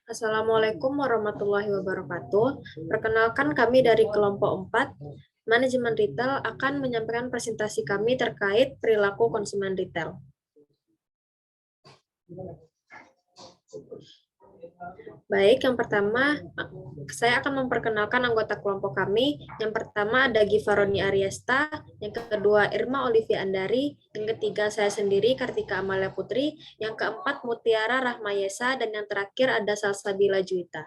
Assalamualaikum warahmatullahi wabarakatuh. Perkenalkan kami dari kelompok 4, Manajemen Retail akan menyampaikan presentasi kami terkait perilaku konsumen retail. Baik, yang pertama, saya akan memperkenalkan anggota kelompok kami. Yang pertama ada Givaroni Ariesta, yang kedua Irma Olivia Andari, yang ketiga saya sendiri Kartika Amalia Putri, yang keempat Mutiara Rahmayesa, dan yang terakhir ada Salsabila Juwita.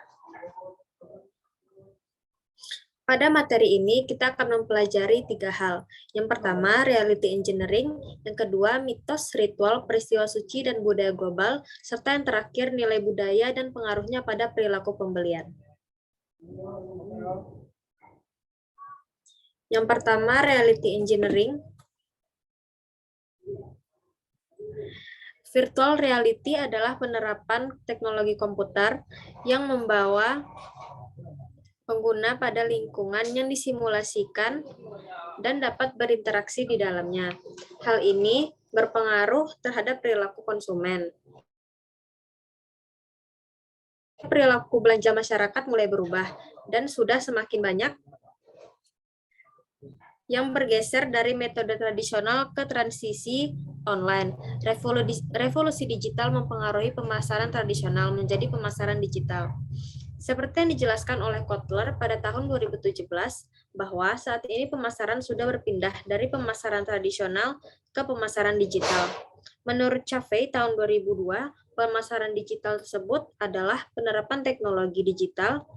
Pada materi ini, kita akan mempelajari 3 hal. Yang pertama, reality engineering. Yang kedua, mitos, ritual, peristiwa suci, dan budaya global. Serta yang terakhir, nilai budaya dan pengaruhnya pada perilaku pembelian. Yang pertama, reality engineering. Virtual reality adalah penerapan teknologi komputer yang membawa pengguna pada lingkungan yang disimulasikan dan dapat berinteraksi di dalamnya. Hal ini berpengaruh terhadap perilaku konsumen. Perilaku belanja masyarakat mulai berubah dan sudah semakin banyak yang bergeser dari metode tradisional ke transisi online. Revolusi digital mempengaruhi pemasaran tradisional menjadi pemasaran digital. Seperti yang dijelaskan oleh Kotler pada tahun 2017, bahwa saat ini pemasaran sudah berpindah dari pemasaran tradisional ke pemasaran digital. Menurut Chavez tahun 2002, pemasaran digital tersebut adalah penerapan teknologi digital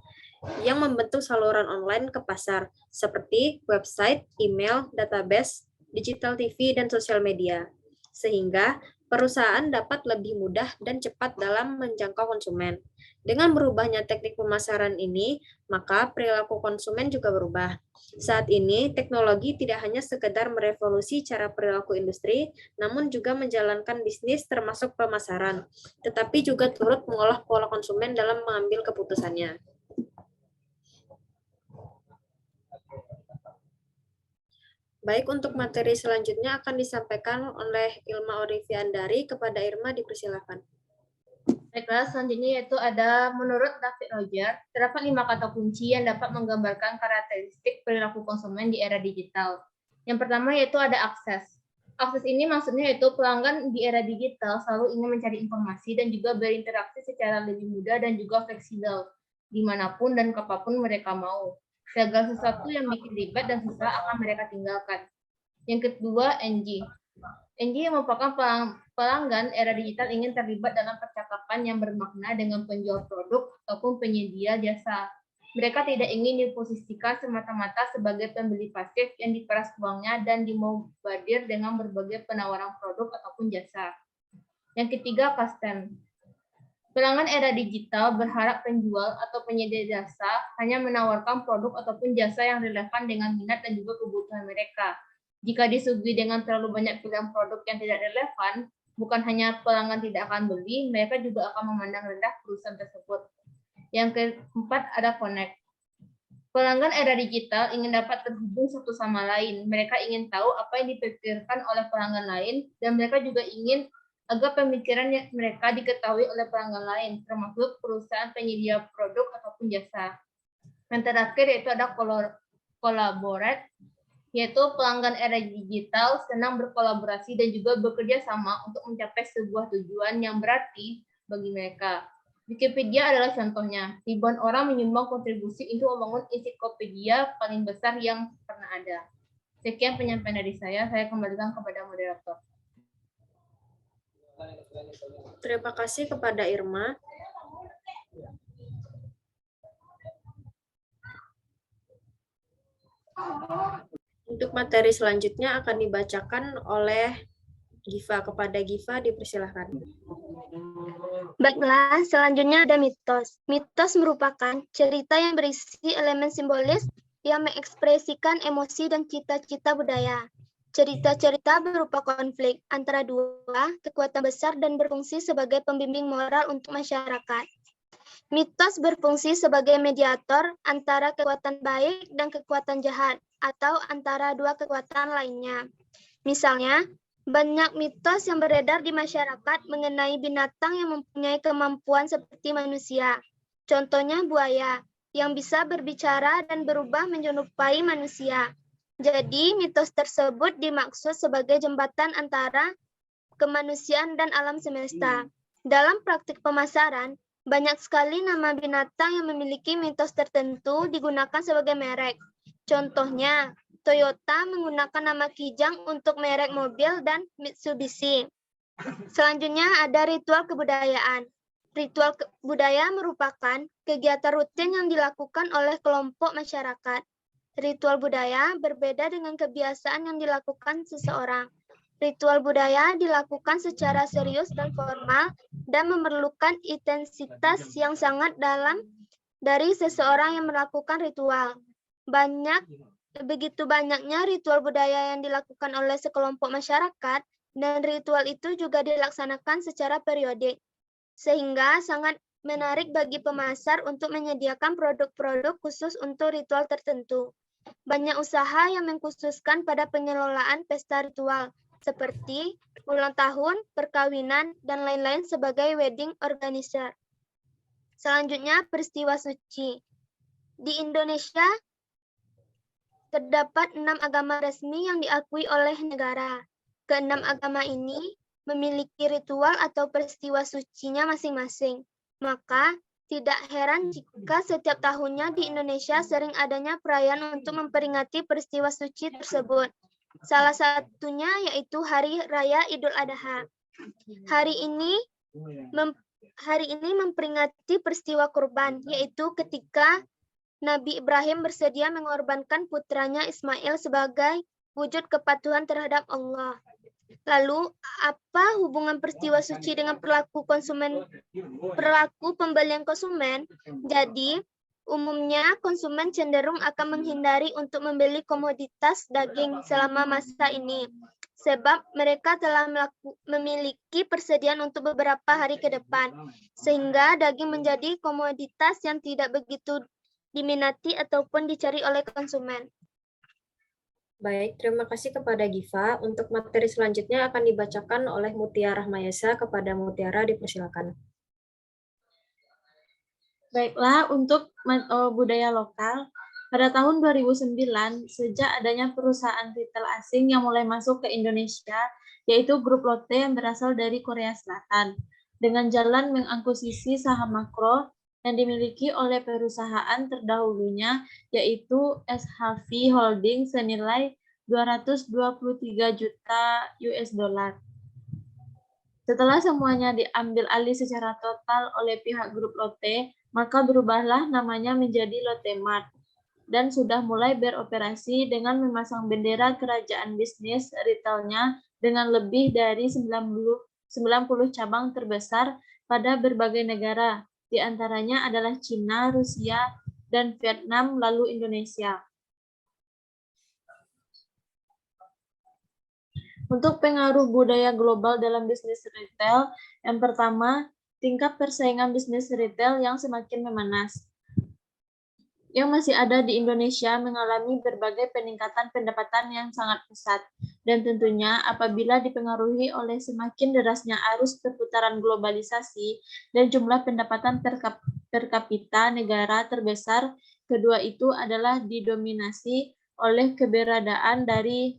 yang membentuk saluran online ke pasar, seperti website, email, database, digital TV, dan sosial media, sehingga perusahaan dapat lebih mudah dan cepat dalam menjangkau konsumen. Dengan berubahnya teknik pemasaran ini, maka perilaku konsumen juga berubah. Saat ini, teknologi tidak hanya sekedar merevolusi cara perilaku industri, namun juga menjalankan bisnis termasuk pemasaran, tetapi juga turut mengolah pola konsumen dalam mengambil keputusannya. Baik, untuk materi selanjutnya akan disampaikan oleh Irma Olivia Andari. Kepada Irma, dipersilakan. Baiklah, selanjutnya yaitu ada menurut David Roger, terdapat 5 kata kunci yang dapat menggambarkan karakteristik perilaku konsumen di era digital. Yang pertama yaitu ada akses. Akses ini maksudnya yaitu pelanggan di era digital selalu ingin mencari informasi dan juga berinteraksi secara lebih mudah dan juga fleksibel, dimanapun dan kapanpun mereka mau. Segala sesuatu yang bikin ribet dan susah akan mereka tinggalkan. Yang kedua, NG. NG merupakan pelanggan era digital ingin terlibat dalam percakapan yang bermakna dengan penjual produk ataupun penyedia jasa. Mereka tidak ingin diposisikan semata-mata sebagai pembeli pasif yang diperas uangnya dan dimobadir dengan berbagai penawaran produk ataupun jasa. Yang ketiga, custom. Pelanggan era digital berharap penjual atau penyedia jasa hanya menawarkan produk ataupun jasa yang relevan dengan minat dan juga kebutuhan mereka. Jika disuguhi dengan terlalu banyak pilihan produk yang tidak relevan, bukan hanya pelanggan tidak akan beli, mereka juga akan memandang rendah perusahaan tersebut. Yang keempat ada connect. Pelanggan era digital ingin dapat terhubung satu sama lain. Mereka ingin tahu apa yang dipikirkan oleh pelanggan lain, dan mereka juga ingin agar pemikiran mereka diketahui oleh pelanggan lain, termasuk perusahaan penyedia produk ataupun jasa. Yang terakhir yaitu ada collaborate, yaitu pelanggan era digital senang berkolaborasi dan juga bekerja sama untuk mencapai sebuah tujuan yang berarti bagi mereka. Wikipedia adalah contohnya. Ribuan orang menyumbang kontribusi untuk membangun ensiklopedia paling besar yang pernah ada. Sekian penyampaian dari saya kembalikan kepada moderator. Terima kasih kepada Irma. Untuk materi selanjutnya akan dibacakan oleh Giva. Kepada Giva, dipersilakan. Baiklah, selanjutnya ada mitos. Mitos merupakan cerita yang berisi elemen simbolis yang mengekspresikan emosi dan cita-cita budaya. Cerita-cerita berupa konflik antara dua kekuatan besar dan berfungsi sebagai pembimbing moral untuk masyarakat. Mitos berfungsi sebagai mediator antara kekuatan baik dan kekuatan jahat, atau antara dua kekuatan lainnya. Misalnya, Banyak mitos yang beredar di masyarakat mengenai binatang yang mempunyai kemampuan seperti manusia. Contohnya buaya, yang bisa berbicara dan berubah menyerupai manusia. Jadi, mitos tersebut dimaksud sebagai jembatan antara kemanusiaan dan alam semesta. Dalam praktik pemasaran, banyak sekali nama binatang yang memiliki mitos tertentu digunakan sebagai merek. Contohnya, Toyota menggunakan nama Kijang untuk merek mobil dan Mitsubishi. Selanjutnya ada ritual kebudayaan. Ritual budaya merupakan kegiatan rutin yang dilakukan oleh kelompok masyarakat. Ritual budaya berbeda dengan kebiasaan yang dilakukan seseorang. Ritual budaya dilakukan secara serius dan formal dan memerlukan intensitas yang sangat dalam dari seseorang yang melakukan ritual. Begitu banyaknya ritual budaya yang dilakukan oleh sekelompok masyarakat, dan ritual itu juga dilaksanakan secara periodik, sehingga sangat menarik bagi pemasar untuk menyediakan produk-produk khusus untuk ritual tertentu. Banyak usaha yang mengkhususkan pada pengelolaan pesta ritual, seperti ulang tahun, perkawinan, dan lain-lain sebagai wedding organizer. Selanjutnya, peristiwa suci. Di Indonesia, terdapat 6 agama resmi yang diakui oleh negara. Keenam agama ini memiliki ritual atau peristiwa sucinya masing-masing. Maka, tidak heran jika setiap tahunnya di Indonesia sering adanya perayaan untuk memperingati peristiwa suci tersebut. Salah satunya yaitu Hari Raya Idul Adha. Hari ini memperingati peristiwa kurban, yaitu ketika Nabi Ibrahim bersedia mengorbankan putranya Ismail sebagai wujud kepatuhan terhadap Allah. Lalu, apa hubungan peristiwa suci dengan perilaku pembelian konsumen? Jadi, umumnya konsumen cenderung akan menghindari untuk membeli komoditas daging selama masa ini, sebab mereka telah memiliki persediaan untuk beberapa hari ke depan, sehingga daging menjadi komoditas yang tidak begitu diminati ataupun dicari oleh konsumen. Baik, terima kasih kepada Giva. Untuk materi selanjutnya akan dibacakan oleh Mutiara Rahmayasa. Kepada Mutiara, dipersilakan. Baiklah, untuk budaya lokal, pada tahun 2009, sejak adanya perusahaan retail asing yang mulai masuk ke Indonesia, yaitu grup Lotte yang berasal dari Korea Selatan, dengan jalan mengakuisisi saham makro yang dimiliki oleh perusahaan terdahulunya, yaitu SHV Holding senilai 223 juta US dollar. Setelah semuanya diambil alih secara total oleh pihak grup Lotte, maka berubahlah namanya menjadi Lotte Mart dan sudah mulai beroperasi dengan memasang bendera kerajaan bisnis retailnya dengan lebih dari 90 cabang terbesar pada berbagai negara, di antaranya adalah Cina, Rusia, dan Vietnam, lalu Indonesia. Untuk pengaruh budaya global dalam bisnis retail, yang pertama, tingkat persaingan bisnis retail yang semakin memanas. Yang masih ada di Indonesia mengalami berbagai peningkatan pendapatan yang sangat pesat, dan tentunya apabila dipengaruhi oleh semakin derasnya arus perputaran globalisasi dan jumlah pendapatan per kapita negara terbesar, kedua itu adalah didominasi oleh keberadaan dari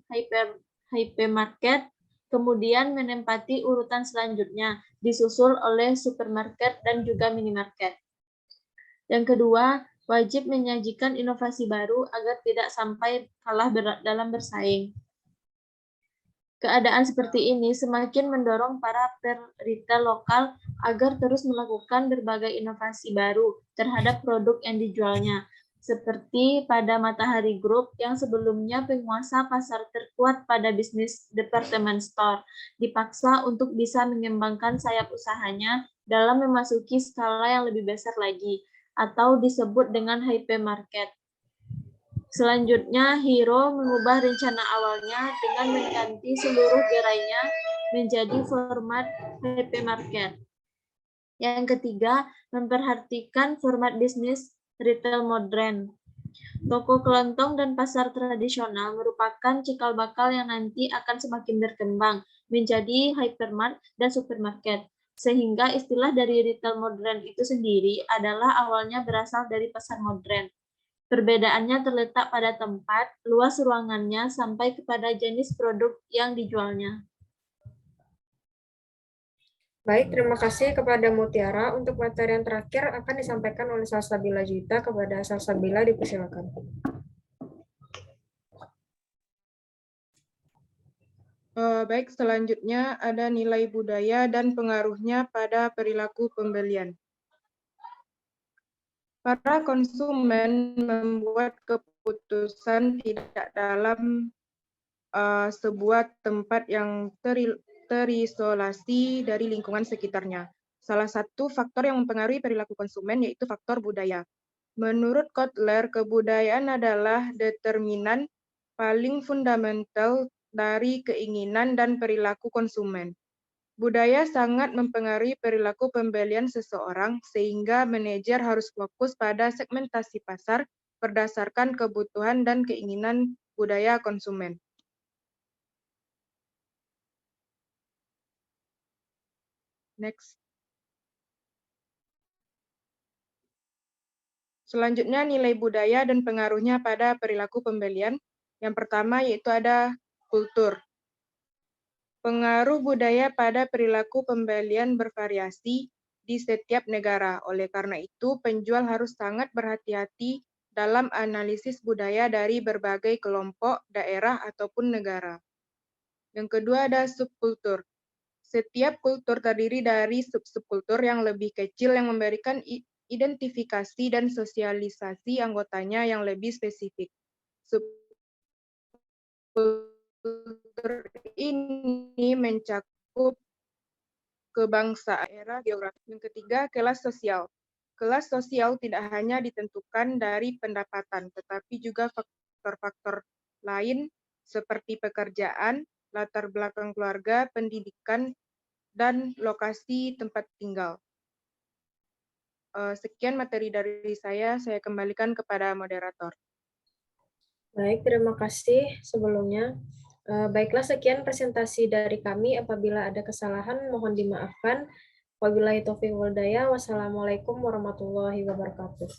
hypermarket, kemudian menempati urutan selanjutnya, disusul oleh supermarket dan juga minimarket. Yang kedua, wajib menyajikan inovasi baru agar tidak sampai kalah dalam bersaing. Keadaan seperti ini semakin mendorong para retail lokal agar terus melakukan berbagai inovasi baru terhadap produk yang dijualnya, seperti pada Matahari Group yang sebelumnya penguasa pasar terkuat pada bisnis department store, dipaksa untuk bisa mengembangkan sayap usahanya dalam memasuki skala yang lebih besar lagi, atau disebut dengan hypermarket. Selanjutnya, Hero mengubah rencana awalnya dengan mengganti seluruh gerainya menjadi format hypermarket. Yang ketiga, memperhatikan format bisnis retail modern. Toko kelontong dan pasar tradisional merupakan cikal bakal yang nanti akan semakin berkembang menjadi hypermart dan supermarket. Sehingga istilah dari retail modern itu sendiri adalah awalnya berasal dari pasar modern. Perbedaannya terletak pada tempat, luas ruangannya, sampai kepada jenis produk yang dijualnya. Baik, terima kasih kepada Mutiara. Untuk materi yang terakhir akan disampaikan oleh Salsabila Juwita. Kepada Salsabila dipersilakan. Baik, selanjutnya ada nilai budaya dan pengaruhnya pada perilaku pembelian. Para konsumen membuat keputusan tidak dalam sebuah tempat yang terisolasi dari lingkungan sekitarnya. Salah satu faktor yang mempengaruhi perilaku konsumen yaitu faktor budaya. Menurut Kotler, kebudayaan adalah determinan paling fundamental dari keinginan dan perilaku konsumen. Budaya sangat mempengaruhi perilaku pembelian seseorang, sehingga manajer harus fokus pada segmentasi pasar berdasarkan kebutuhan dan keinginan budaya konsumen. Next. Selanjutnya, nilai budaya dan pengaruhnya pada perilaku pembelian. Yang pertama yaitu ada kultur. Pengaruh budaya pada perilaku pembelian bervariasi di setiap negara. Oleh karena itu, penjual harus sangat berhati-hati dalam analisis budaya dari berbagai kelompok, daerah, ataupun negara. Yang kedua ada subkultur. Setiap kultur terdiri dari sub-subkultur yang lebih kecil yang memberikan identifikasi dan sosialisasi anggotanya yang lebih spesifik. Subkultur ini mencakup kebangsaan, daerah, geografi. Yang ketiga, kelas sosial. Kelas sosial tidak hanya ditentukan dari pendapatan, tetapi juga faktor-faktor lain seperti pekerjaan, latar belakang keluarga, pendidikan, dan lokasi tempat tinggal. Sekian materi dari saya kembalikan kepada moderator. Baik, terima kasih sebelumnya. Baiklah, sekian presentasi dari kami. Apabila ada kesalahan, mohon dimaafkan. Wabillahi taufiq wal hidayah. Wassalamualaikum warahmatullahi wabarakatuh.